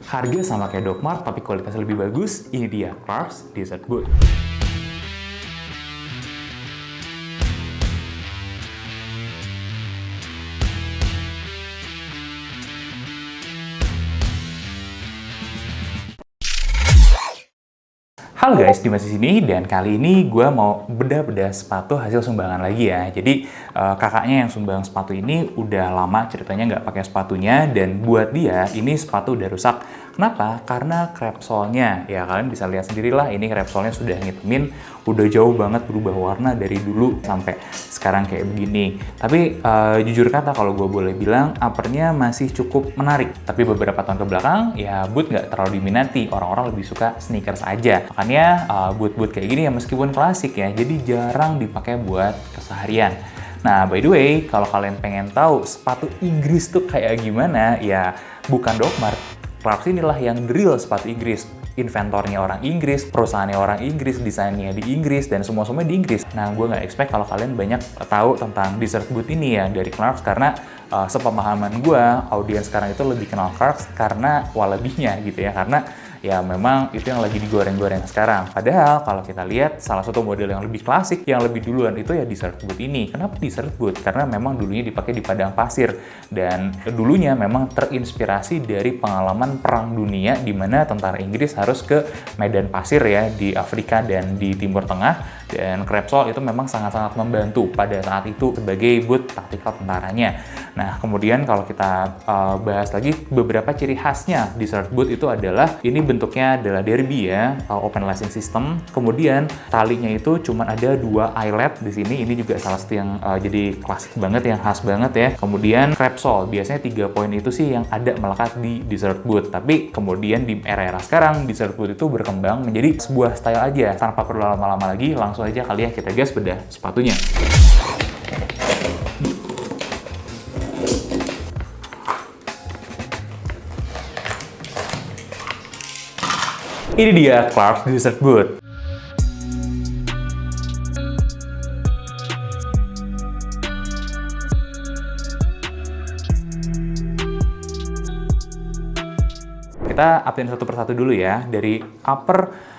Harga sama kayak Dogmart tapi kualitasnya lebih bagus, ini dia Clarks Desert Boot. Halo guys, Dimas di sini dan kali ini gue mau bedah-bedah sepatu hasil sumbangan lagi ya. Jadi kakaknya yang sumbang sepatu ini udah lama ceritanya nggak pakai sepatunya dan buat dia ini sepatu udah rusak. Kenapa? Karena krep solnya. Ya kalian bisa lihat sendirilah ini krep solnya sudah ngitemin, udah jauh banget berubah warna dari dulu sampai sekarang kayak begini. Tapi jujur kata kalau gue boleh bilang uppernya masih cukup menarik. Tapi beberapa tahun ke belakang ya boot nggak terlalu diminati, orang-orang lebih suka sneakers aja. Makanya boot-boot kayak gini ya meskipun klasik ya, jadi jarang dipakai buat keseharian. Nah, by the way, kalau kalian pengen tahu sepatu Inggris tuh kayak gimana, ya bukan Dogmart. Clarks inilah yang drill sepatu Inggris. Inventornya orang Inggris, perusahaannya orang Inggris, desainnya di Inggris, dan semua-semuanya di Inggris. Nah, gue nggak expect kalau kalian banyak tahu tentang Desert Boot ini ya dari Clarks, karena sepemahaman gue, audiens sekarang itu lebih kenal Clarks karena Wallabinya gitu ya, karena ya memang itu yang lagi digoreng-goreng sekarang. Padahal kalau kita lihat salah satu model yang lebih klasik, yang lebih duluan itu ya Desert Boot ini. Kenapa Desert Boot? Karena memang dulunya dipakai di padang pasir dan dulunya memang terinspirasi dari pengalaman perang dunia di mana tentara Inggris harus ke medan pasir ya di Afrika dan di Timur Tengah, dan krep sol itu memang sangat-sangat membantu pada saat itu sebagai boot taktikal tentaranya. Nah, kemudian kalau kita bahas lagi beberapa ciri khasnya Desert Boot itu adalah ini bentuknya adalah derby ya, open lacing system. Kemudian talinya itu cuma ada 2 eyelet di sini. Ini juga salah satu yang jadi klasik banget, yang khas banget ya. Kemudian krep sol, biasanya 3 poin itu sih yang ada melekat di Desert Boot. Tapi kemudian di era-era sekarang Desert Boot itu berkembang menjadi sebuah style aja. Tanpa perlu lama-lama lagi, langsung aja kali ya kita gas bedah sepatunya. Ini dia Clarks Desert Boot. Kita update satu persatu dulu ya. Dari upper,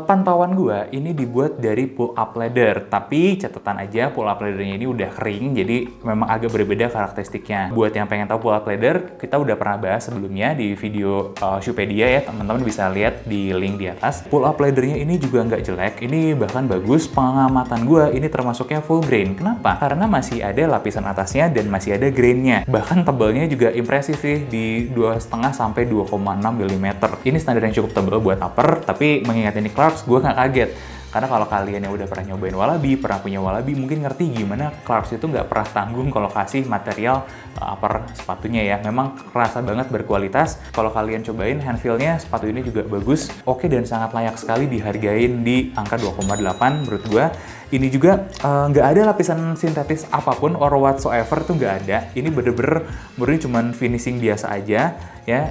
pantauan gue ini dibuat dari pull up leather, tapi catatan aja pull up leathernya ini udah kering, jadi memang agak berbeda karakteristiknya. Buat yang pengen tahu pull up leather, kita udah pernah bahas sebelumnya di video Shoepedia ya, teman-teman bisa lihat di link di atas. Pull up leathernya ini juga nggak jelek, ini bahkan bagus. Pengamatan gue ini termasuknya full grain. Kenapa? Karena masih ada lapisan atasnya dan masih ada grainnya. Bahkan tebalnya juga impresif sih di 2,5 sampai 2,6 mm. Ini standar yang cukup tebal buat upper, tapi mengingat ini Clarks, gue nggak kaget. Karena kalau kalian yang udah pernah nyobain Wallaby, pernah punya Wallaby, mungkin ngerti gimana Clarks itu nggak pernah tanggung kalau kasih material upper sepatunya ya. Memang kerasa banget berkualitas. Kalau kalian cobain hand feel-nya, sepatu ini juga bagus, oke, dan sangat layak sekali dihargain di angka 2,8 menurut gue. Ini juga nggak ada lapisan sintetis apapun or whatsoever, tuh nggak ada. Ini bener-bener murni cuman finishing biasa aja ya,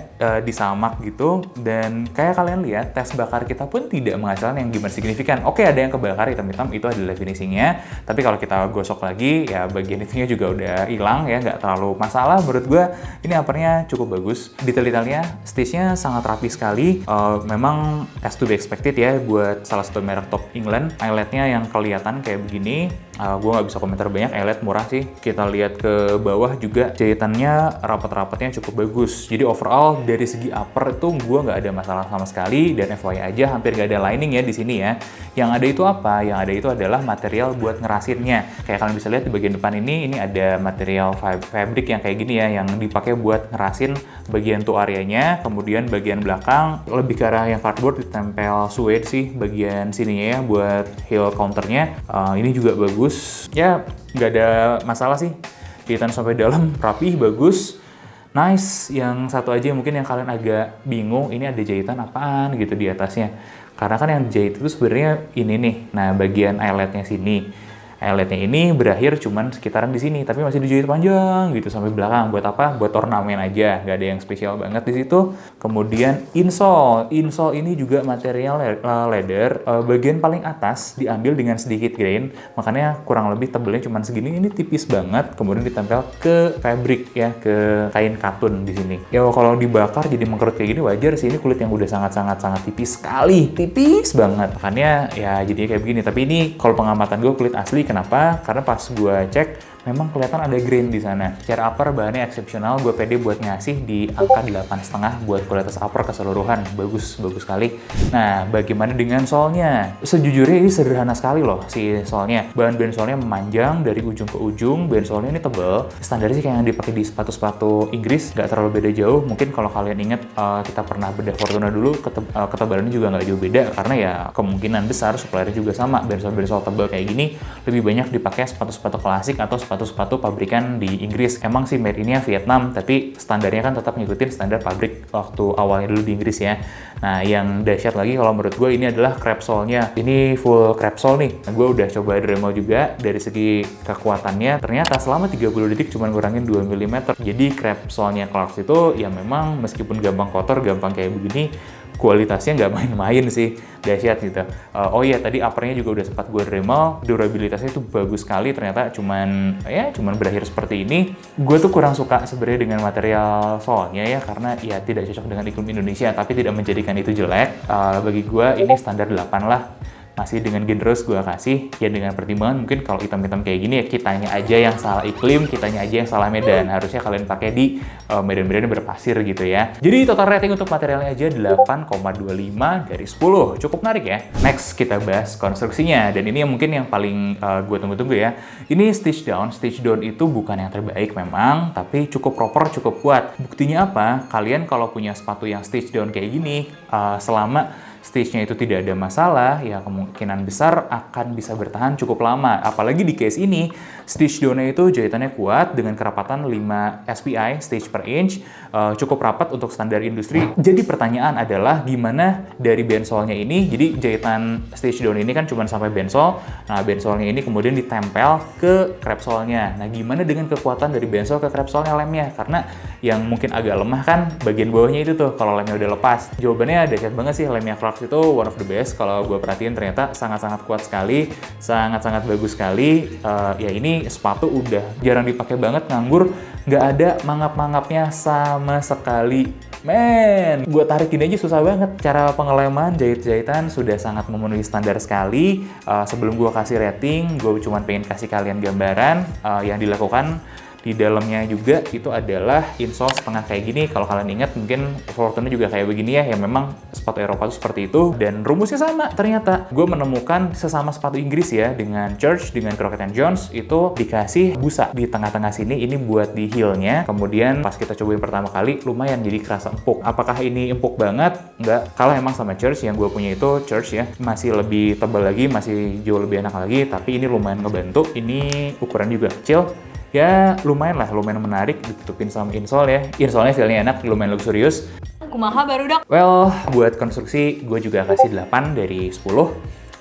disamak gitu. Dan kayak kalian lihat, tes bakar kita pun tidak menghasilkan yang gimana signifikan. Oke, ada yang kebakar hitam-hitam, itu adalah finishingnya. Tapi kalau kita gosok lagi, ya bagian itunya juga udah hilang ya, nggak terlalu masalah. Menurut gue, ini uppernya cukup bagus. Detail-detailnya, stitch-nya sangat rapi sekali. Memang as to be expected ya, buat salah satu merek top England. Eyelet-nya yang kelihatan kayak begini. Gue nggak bisa komentar banyak, eyelet murah sih. Kita lihat ke bawah juga, jahitannya rapat-rapatnya cukup bagus. Jadi overall dari segi upper itu gue nggak ada masalah sama sekali, dan FYI aja hampir nggak ada lining ya di sini ya. Yang ada itu apa? Yang ada itu adalah material buat ngerasinnya. Kayak kalian bisa lihat di bagian depan ini ada material fabric yang kayak gini ya, yang dipakai buat ngerasin bagian toe areanya. Kemudian bagian belakang lebih ke arah yang cardboard, ditempel suede sih bagian sininya ya buat heel counternya. Ini juga bagus ya, nggak ada masalah sih. Jahitan sampai dalam rapih, bagus, nice. Yang satu aja mungkin yang kalian agak bingung, ini ada jahitan apaan gitu di atasnya. Karena kan yang dijahit itu sebenarnya ini nih, nah bagian eyeletnya sini. Eyeletnya ini berakhir cuman sekitaran di sini, tapi masih dijahit panjang gitu sampai belakang. Buat apa? Buat ornamen aja, nggak ada yang spesial banget di situ. Kemudian insole ini juga material leather. Bagian paling atas diambil dengan sedikit grain, makanya kurang lebih tebelnya cuman segini. Ini tipis banget. Kemudian ditempel ke fabric ya, ke kain katun di sini. Ya kalau dibakar jadi mengkerut kayak gini wajar sih. Ini kulit yang udah sangat tipis sekali, tipis banget. Makanya ya jadinya kayak begini. Tapi ini kalau pengamatan gue kulit asli. Kenapa? Karena pas gue cek memang kelihatan ada grain di sana. Secara upper bahannya eksepsional, gue pede buat ngasih di angka 8,5 buat kualitas upper keseluruhan. Bagus sekali. Nah, bagaimana dengan solnya? Sejujurnya ini sederhana sekali loh si solnya. Bahan bensolnya memanjang dari ujung ke ujung. Bensolnya ini tebal. Standarnya sih kayak yang dipakai di sepatu-sepatu Inggris, nggak terlalu beda jauh. Mungkin kalau kalian ingat kita pernah bedah Fortuna dulu, ketebalannya juga nggak jauh beda karena ya kemungkinan besar suppliernya juga sama. Bensol tebal kayak gini lebih banyak dipakai sepatu-sepatu klasik atau sepatu-sepatu pabrikan di Inggris. Emang sih made in-nya Vietnam, tapi standarnya kan tetap ngikutin standar pabrik waktu awalnya dulu di Inggris ya. Nah, yang dahsyat lagi kalau menurut gue ini adalah crep sole-nya. Ini full crep sole nih. Nah, gue udah coba Dremel juga. Dari segi kekuatannya, ternyata selama 30 detik cuma ngurangin 2 mm. Jadi crep sole-nya Clarks itu ya memang meskipun gampang kotor, gampang kayak begini, kualitasnya nggak main-main sih, dahsyat gitu. Oh iya, tadi uppernya juga udah sempat gue Dremel, durabilitasnya itu bagus sekali. Ternyata cuman berakhir seperti ini. Gue tuh kurang suka sebenarnya dengan material solnya ya, karena ya tidak cocok dengan iklim Indonesia, tapi tidak menjadikan itu jelek. Bagi gue ini standar 8 lah. Masih dengan generous gue kasih, ya dengan pertimbangan mungkin kalau hitam-hitam kayak gini ya kitanya aja yang salah iklim, kitanya aja yang salah medan. Harusnya kalian pakai di medan-medan berpasir gitu ya. Jadi total rating untuk materialnya aja 8,25 dari 10. Cukup menarik ya. Next kita bahas konstruksinya, dan ini yang mungkin yang paling gue tunggu-tunggu ya. Ini stitch down. Stitch down itu bukan yang terbaik memang, tapi cukup proper, cukup kuat. Buktinya apa? Kalian kalau punya sepatu yang stitch down kayak gini, selama stitch-nya itu tidak ada masalah, ya kemungkinan besar akan bisa bertahan cukup lama. Apalagi di case ini, stitch down-nya itu jahitannya kuat dengan kerapatan 5 SPI, stitch per inch, cukup rapat untuk standar industri. Jadi pertanyaan adalah gimana dari bensolnya ini? Jadi jahitan stitch down ini kan cuma sampai bensol. Nah, bensolnya ini kemudian ditempel ke crep sole-nya. Nah, gimana dengan kekuatan dari bensol ke crep sole-nya lemnya? Karena yang mungkin agak lemah kan bagian bawahnya itu tuh, kalau lemnya udah lepas. Jawabannya dahsyat banget sih, lemnya Clarks itu one of the best. Kalau gue perhatiin ternyata sangat-sangat kuat sekali, sangat-sangat bagus sekali. Ya ini sepatu udah jarang dipakai banget, nganggur, nggak ada mangap-mangapnya sama sekali. Men, gue tarikin aja susah banget. Cara pengeleman, jahit-jahitan sudah sangat memenuhi standar sekali. Sebelum gue kasih rating, gue cuma pengen kasih kalian gambaran yang dilakukan. Di dalamnya juga itu adalah insole setengah kayak gini. Kalau kalian ingat mungkin Fortuna juga kayak begini ya, yang memang sepatu Eropa itu seperti itu. Dan rumusnya sama ternyata. Gue menemukan sesama sepatu Inggris ya, dengan Church, dengan Crockett & Jones, itu dikasih busa di tengah-tengah sini. Ini buat di heel-nya. Kemudian pas kita cobain pertama kali, lumayan jadi kerasa empuk. Apakah ini empuk banget? Enggak. Kalau emang sama Church, yang gue punya itu Church ya, masih lebih tebal lagi, masih jauh lebih enak lagi. Tapi ini lumayan ngebantu. Ini ukuran juga kecil. Ya lumayan lah, lumayan menarik, ditutupin sama insole ya. Insole-nya feel-nya enak, lumayan luxurious. Kumaha baru dak? Well, buat konstruksi gue juga kasih 8 dari 10.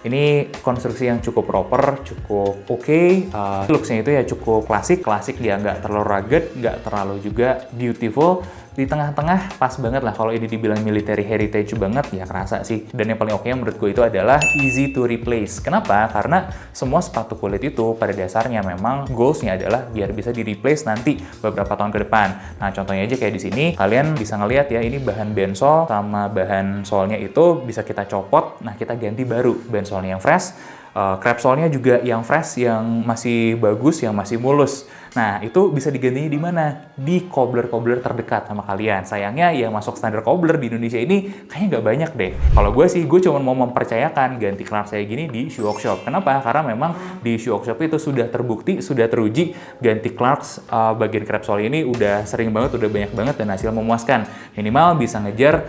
Ini konstruksi yang cukup proper, cukup oke. Looks-nya itu ya cukup klasik dia nggak terlalu rugged, nggak terlalu juga beautiful. Di tengah-tengah pas banget lah. Kalau ini dibilang military heritage banget, ya kerasa sih. Dan yang paling oke menurut gue itu adalah easy to replace. Kenapa? Karena semua sepatu kulit itu pada dasarnya memang goals-nya adalah biar bisa di-replace nanti beberapa tahun ke depan. Nah, contohnya aja kayak di sini, kalian bisa ngelihat ya, ini bahan bensol sama bahan solnya itu bisa kita copot. Nah, kita ganti baru bensolnya yang fresh. Crep sole-nya juga yang fresh, yang masih bagus, yang masih mulus. Nah, itu bisa digantinya di mana? Di cobbler-cobbler terdekat sama kalian. Sayangnya yang masuk standar cobbler di Indonesia ini kayaknya nggak banyak deh. Kalau gue sih, gue cuma mau mempercayakan ganti Clarks saya gini di shoe workshop. Kenapa? Karena memang di shoe workshop itu sudah terbukti, sudah teruji ganti Clarks bagian crep sole ini udah sering banget, udah banyak banget, dan hasil memuaskan. Minimal bisa ngejar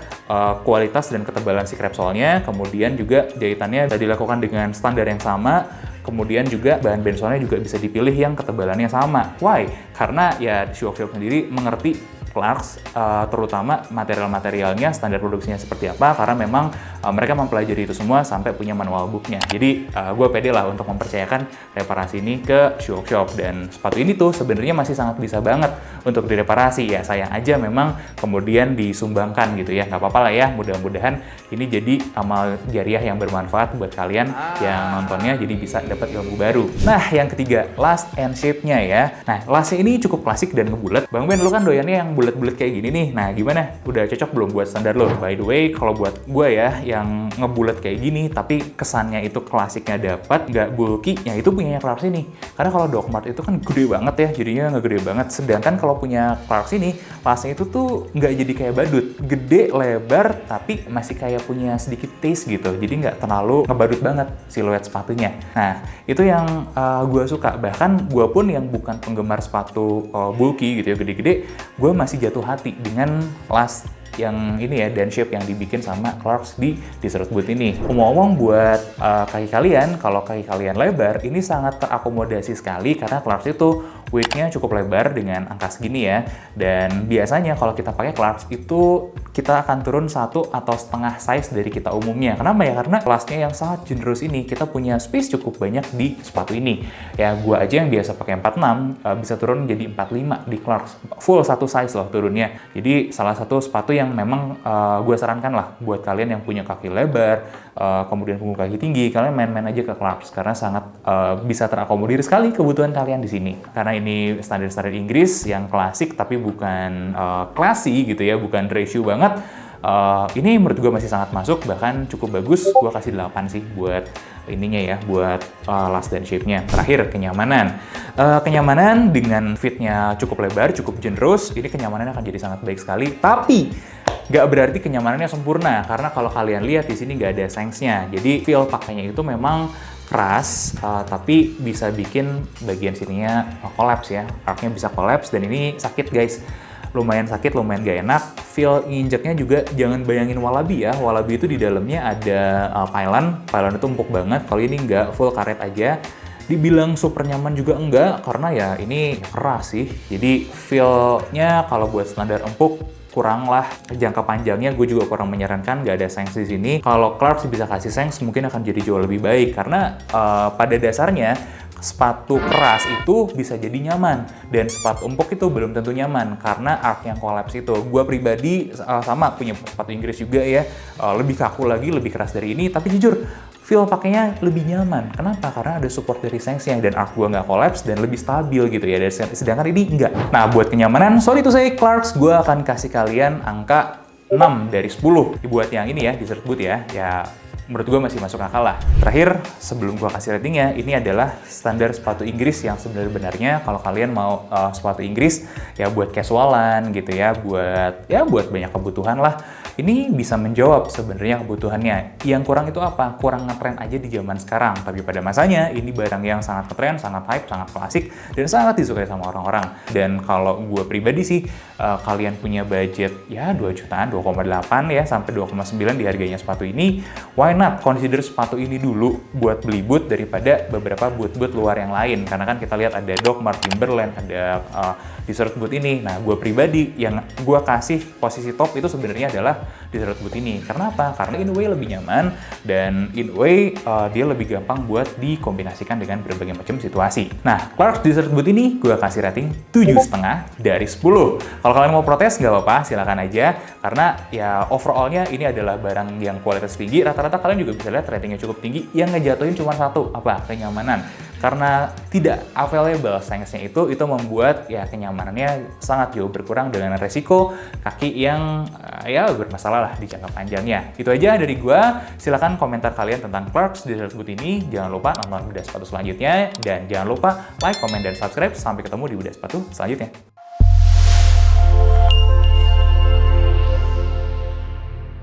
kualitas dan ketebalan si crep sole-nya. Kemudian juga jahitannya bisa dilakukan dengan standar yang sama. Kemudian juga bahan bensolnya juga bisa dipilih yang ketebalannya sama. Why? Karena ya shoe workshop sendiri mengerti Clarks, terutama material-materialnya, standar produksinya seperti apa, karena memang mereka mempelajari itu semua sampai punya manual booknya. Jadi gue pede lah untuk mempercayakan reparasi ini ke shoe workshop, dan sepatu ini tuh sebenarnya masih sangat bisa banget untuk direparasi ya. Sayang aja memang kemudian disumbangkan gitu ya. Nggak apa-apa lah ya, mudah-mudahan ini jadi amal jariah yang bermanfaat buat kalian yang nontonnya, jadi bisa dapat ilmu baru. Nah, yang ketiga, last and shape-nya ya. Nah, lastnya ini cukup klasik dan ngebulet. Bang Ben, lu kan doyannya yang bulet-bulet kayak gini nih. Nah, gimana? Udah cocok belum buat standar lo? By the way, kalau buat gue ya, yang ngebulet kayak gini, tapi kesannya itu klasiknya dapat, nggak bulky, ya itu punyanya Clarks ini. Karena kalau Doc Mart itu kan gede banget ya, jadinya nggak gede banget. Sedangkan kalau punya Clarks ini, lastnya itu tuh nggak jadi kayak badut. Gede, lebar, tapi masih kayak punya sedikit taste gitu. Jadi nggak terlalu ngebadut banget siluet sepatunya. Nah, itu yang gue suka. Bahkan gue pun yang bukan penggemar sepatu bulky gitu ya, gede-gede, gue masih jatuh hati dengan last yang ini ya, dan shape yang dibikin sama Clarks di Desert Boot ini. Ngomong-ngomong buat kaki kalian, kalau kaki kalian lebar, ini sangat terakomodasi sekali karena Clarks itu weight-nya cukup lebar dengan angka segini ya. Dan biasanya kalau kita pakai Clarks itu kita akan turun 1 atau setengah size dari kita umumnya. Kenapa ya? Karena kelasnya yang sangat generous ini, kita punya space cukup banyak di sepatu ini. Ya, gue aja yang biasa pakai 46, bisa turun jadi 45 di Clarks. Full 1 size loh turunnya. Jadi salah satu sepatu yang memang gue sarankan lah buat kalian yang punya kaki lebar, kemudian punggung kaki tinggi, kalian main-main aja ke Clarks karena sangat bisa terakomodir sekali kebutuhan kalian di sini. Karena ini standar-standar Inggris yang klasik tapi bukan classy gitu ya, bukan ratio banget. Ini menurut gue masih sangat masuk, bahkan cukup bagus. Gue kasih 8 sih buat ininya ya, buat last dan shape-nya. Terakhir, kenyamanan. Kenyamanan dengan fit-nya cukup lebar, cukup generous, ini kenyamanannya akan jadi sangat baik sekali. Tapi nggak berarti kenyamanannya sempurna, karena kalau kalian lihat di sini nggak ada sengsnya. Jadi feel pakainya itu memang keras, tapi bisa bikin bagian sininya collapse ya. Arknya bisa collapse, dan ini sakit guys. Lumayan sakit, lumayan gak enak. Feel nginjeknya juga jangan bayangin Wallaby ya. Wallaby itu di dalamnya ada pylon. Pylon itu empuk banget. Kalau ini nggak, full karet aja. Dibilang super nyaman juga enggak, karena ya ini keras sih. Jadi feel-nya kalau buat standar empuk kurang lah. Jangka panjangnya gue juga kurang menyarankan, nggak ada sengs di sini. Kalau Clarks bisa kasih sengs mungkin akan jadi jauh lebih baik, karena pada dasarnya sepatu keras itu bisa jadi nyaman, dan sepatu empuk itu belum tentu nyaman karena arc yang collapse itu. Gue pribadi sama punya sepatu Inggris juga ya, lebih kaku lagi, lebih keras dari ini, tapi jujur feel pakainya lebih nyaman. Kenapa? Karena ada support dari sengsnya, dan arc gue nggak collapse dan lebih stabil gitu ya. Sedangkan ini enggak. Nah, buat kenyamanan, sorry to say, Clarks gue akan kasih kalian angka 6 dari 10. Buat yang ini ya, Desert Boot ya, menurut gue masih masuk akal lah. Terakhir, sebelum gue kasih ratingnya, ini adalah standar sepatu Inggris yang sebenarnya kalau kalian mau sepatu Inggris ya buat casualan gitu ya, buat banyak kebutuhan lah. Ini bisa menjawab sebenarnya kebutuhannya. Yang kurang itu apa? Kurang ngetren aja di zaman sekarang. Tapi pada masanya ini barang yang sangat ngetren, sangat hype, sangat klasik, dan sangat disukai sama orang-orang. Dan kalau gue pribadi sih, kalian punya budget ya 2 jutaan, 2,8 ya sampai 2,9 di harganya sepatu ini, why not consider sepatu ini dulu buat beli boot daripada beberapa boot-boot luar yang lain. Karena kan kita lihat ada Doc Mart, Timberland, ada Desert Boot ini. Nah, gue pribadi yang gue kasih posisi top itu sebenarnya adalah Desert Boot ini. Karena apa? Karena in a way lebih nyaman, dan in a way dia lebih gampang buat dikombinasikan dengan berbagai macam situasi. Nah, Clarks Desert Boot ini gue kasih rating 7,5 dari 10. Kalau kalian mau protes nggak apa-apa, silakan aja. Karena ya overallnya ini adalah barang yang kualitas tinggi. Rata-rata kalian juga bisa lihat ratingnya cukup tinggi. Yang ngejatuhin cuma satu, apa? Kenyamanan. Karena tidak available sengsnya itu membuat ya kenyamanannya sangat jauh berkurang dengan resiko kaki yang ya bermasalah lah di jangka panjangnya. Itu aja dari gua. Silakan komentar kalian tentang Clarks Desert Boot ini. Jangan lupa nonton bedah sepatu selanjutnya, dan jangan lupa like, komen, dan subscribe. Sampai ketemu di bedah sepatu selanjutnya.